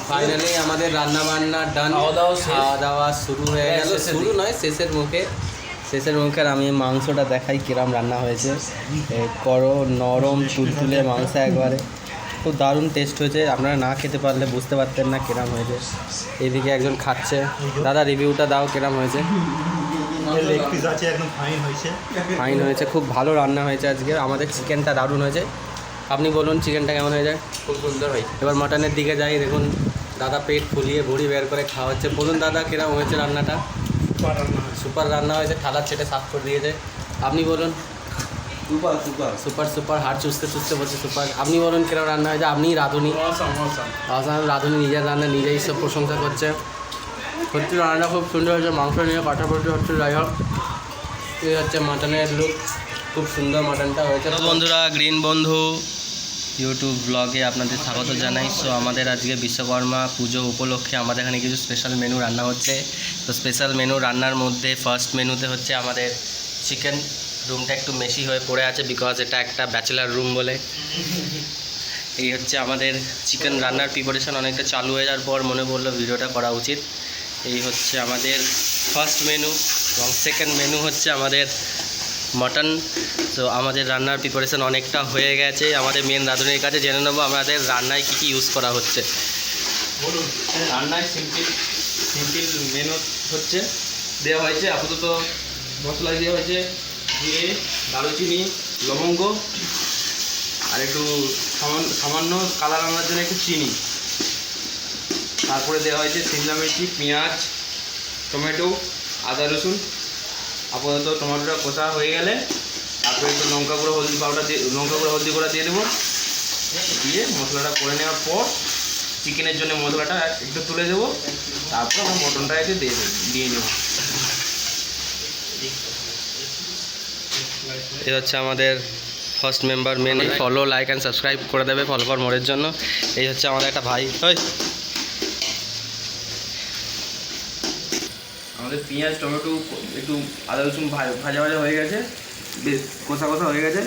Finally আমাদের রান্না বান্না ডান, খাওয়া দাওয়া শুরু হয়ে গেল। শুরু নয়, শেষের মুখে। আর আমি মাংসটা দেখাই কিরম রান্না হয়েছে। করো নরম তুলতুলে মাংস, একবারে খুব দারুণ টেস্ট হয়েছে। আপনারা না খেতে পারলে বুঝতে পারতেন না কিরম হয়েছে। এদিকে একজন খাচ্ছে। দাদা রিভিউটা দাও, কিরম হয়েছে? ফাইন হয়েছে, খুব ভালো রান্না হয়েছে আজকে। আমাদের চিকেনটা দারুণ হয়েছে। আপনি বলুন চিকেনটা কেমন হয়েছে? খুব সুন্দর হয়েছে। এবার মাটনের দিকে যাই। দেখুন দাদা পেট ফুলিয়ে ভুড়ি বের করে খাওয়া হচ্ছে। বলুন দাদা কিরম হয়েছে রান্নাটা? সুপার রান্না হয়েছে, থালা ছেটে সাফ করে দিয়েছে। আপনি বলুন। সুপার হাড় চুষতে বলছে সুপার। আপনি বলুন কিরম রান্না হয়েছে? আপনি রাঁধুনি। রাঁধুনি নিজের রান্না নিজেই সব প্রশংসা করছে। সত্যি রান্নাটা খুব সুন্দর হয়েছে। মাংস নিয়ে কাটাকুটি হচ্ছে, যাই হোক। এই হচ্ছে মাটনের লুক, খুব সুন্দর মাটনটা হয়েছে। বন্ধুরা, গ্রিন বন্ধু ইউটিউব ব্লগে আপনাদের স্বাগত জানাই। সো আমাদের আজকে বিশ্বকর্মা পুজো উপলক্ষে আমাদের এখানে কিছু স্পেশাল মেনু রান্না হচ্ছে। তো স্পেশাল মেনু রান্নার মধ্যে ফার্স্ট মেনুতে হচ্ছে আমাদের চিকেন। রুমটা একটু মেশি হয়ে পড়ে আছে, বিকজ এটা একটা ব্যাচেলার রুম বলে। এই হচ্ছে আমাদের চিকেন রান্নার প্রিপারেশন অনেকটা চালু হয়ে যাওয়ার পর মনে পড়লো ভিডিওটা করা উচিত। এই হচ্ছে আমাদের ফার্স্ট মেনু, এবং সেকেন্ড মেনু হচ্ছে আমাদের মটন। তো আমাদের রান্নার প্রিপারেশন অনেকটা হয়ে গেছে। আমাদের মেন রাঁধুনির কাছে জেনে নেবো আমাদের রান্নায় কী কী ইউজ করা হচ্ছে। বলুন। রান্নায় সিম্পল মেনু হচ্ছে দেওয়া হয়েছে। আপাতত মশলা দেওয়া হয়েছে জিরে, দারুচিনি, লবঙ্গ, আর একটু সামান্য কালার আনার জন্য একটু চিনি। তারপরে দেওয়া হয়েছে শিমলা মির্চি, পেঁয়াজ, টমেটো, আদা রসুন। আপাতত টমেটোটা কষা হয়ে গেলে তারপরে একটু লঙ্কা গুঁড়ো, হলদি গুঁড়ো দিয়ে দেবো। দিয়ে মশলাটা করে নেওয়ার পর চিকেনের জন্য মশলাটা একটু তুলে দেবো। তারপর আমরা মটনটা একটু দিয়ে দেবো। এই হচ্ছে আমাদের ফার্স্ট মেম্বার। মেন ফলো, লাইক অ্যান্ড সাবস্ক্রাইব করে দেবে ফলো ফর মোরের জন্য। এই হচ্ছে আমাদের একটা ভাই। আমাদের পেঁয়াজ, টমেটো, একটু আদা রসুন ভাজা হয়ে গেছে, বেশ কষা হয়ে গেছে।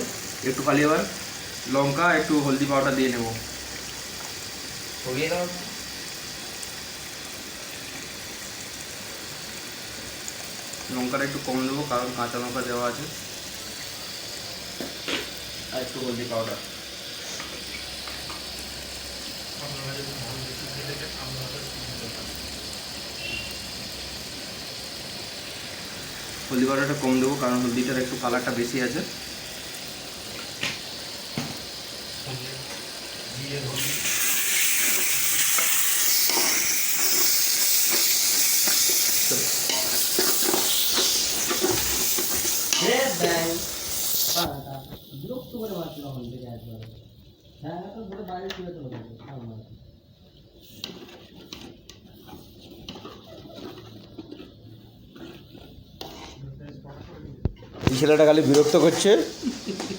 একটু খালি এবার লঙ্কা, একটু হলদি পাউডার দিয়ে নেব। লঙ্কাটা একটু কম দেবো, কারণ কাঁচা লঙ্কা দেওয়া আছে। আর একটু হলদি পাউডার। হলদি পাউডারটা কম দেবো, কারণ হলদিটার একটু কালারটা বেশি আছে। এই ছেলেটা খালি বিরক্ত করছে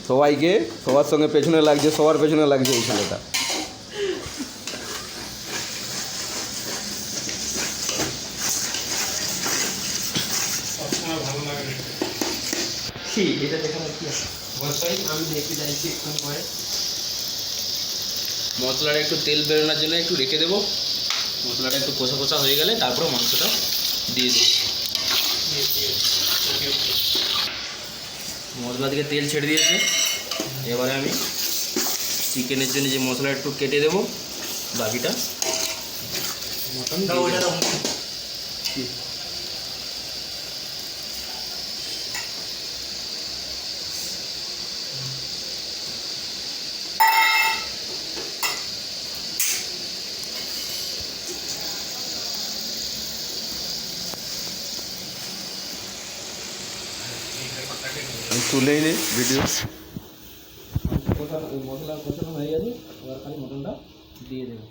সবাইকে, সবার সঙ্গে পেছনে লাগছে, সবার পেছনে লাগছে এই ছেলেটা। মশলাটা একটু তেল বেরোনোর জন্য একটু রেখে দেবো। মশলাটা একটু কষা হয়ে গেলে তারপরে মাংসটা দিয়ে দেবো। মশলা থেকে তেল ছেড়ে দিয়েছে। এবারে আমি চিকেনের জন্য যে মশলা একটু কেটে দেবো, বাকিটা মটন আমি তুলেই নিই ভিডিও। মশলা কষানো হয়ে গেছে, এবার খালি মটনটা দিয়ে দেবো।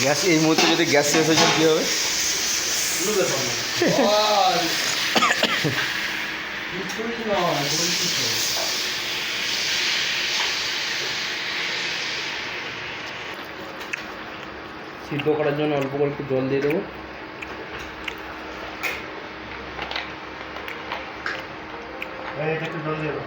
গ্যাস এই মুহূর্তে যদি গ্যাস শেষ হয়ে যায় কী হবে? সিদ্ধ করার জন্য অল্প করে একটু জল দিয়ে দেবো। একটু জল দিয়ে দাও।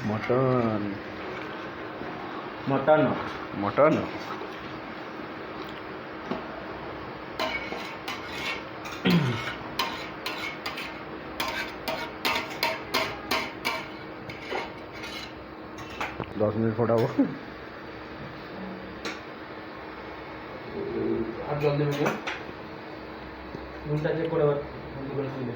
মটন মটন মটন 10 মিনিট ফোটাবো। আর জল দেবেন না, নুনটা চেক করে আবার বন্ধ করে তুলে।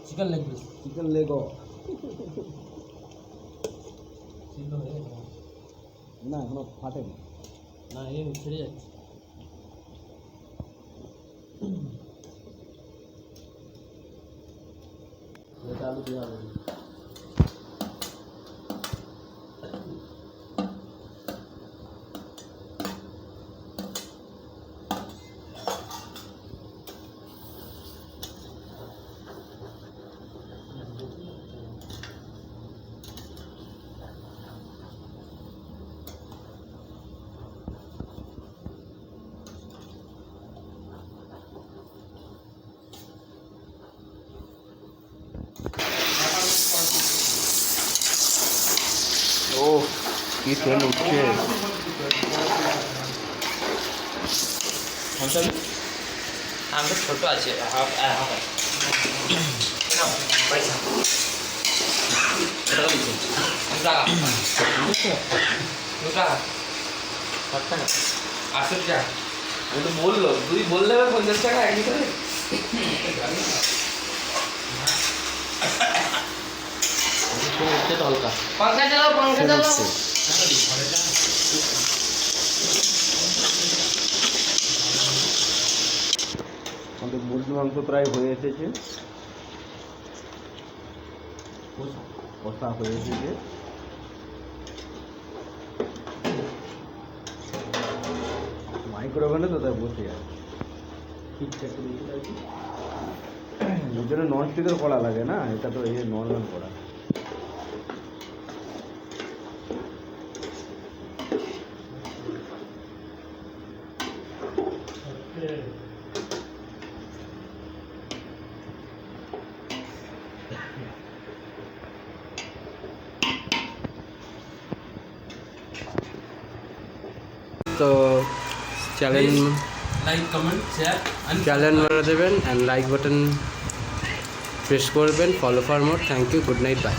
Chicken leg piece, chicken Lego সিদ্ধ হয়ে গেছে না এখনো ফাটেনি। না, এই ছেড়ে যাচ্ছে। এটা আলু দেওয়া হবে। ও কি সেল উঠছে। আমি ছোট আছে আমি তো বললো তুই বললে 50 টাকা এক করে হালকা पंखा चलाओ पंखा चलाओ আমাদের মুরগি মাংস প্রায় হয়ে এসেছে, কষা হয়ে এসেছে। মাইক্রোওভেনে তো তাই বসে আছে। ওই জন্য ননস্টিকের কড়া লাগে না, এটা তো এই নর্মাল কড়া। তো channel like comment share channel করে দেবেন অ্যান্ড লাইক বাটন প্রেস করবেন। Follow for more. Thank you, good night, by.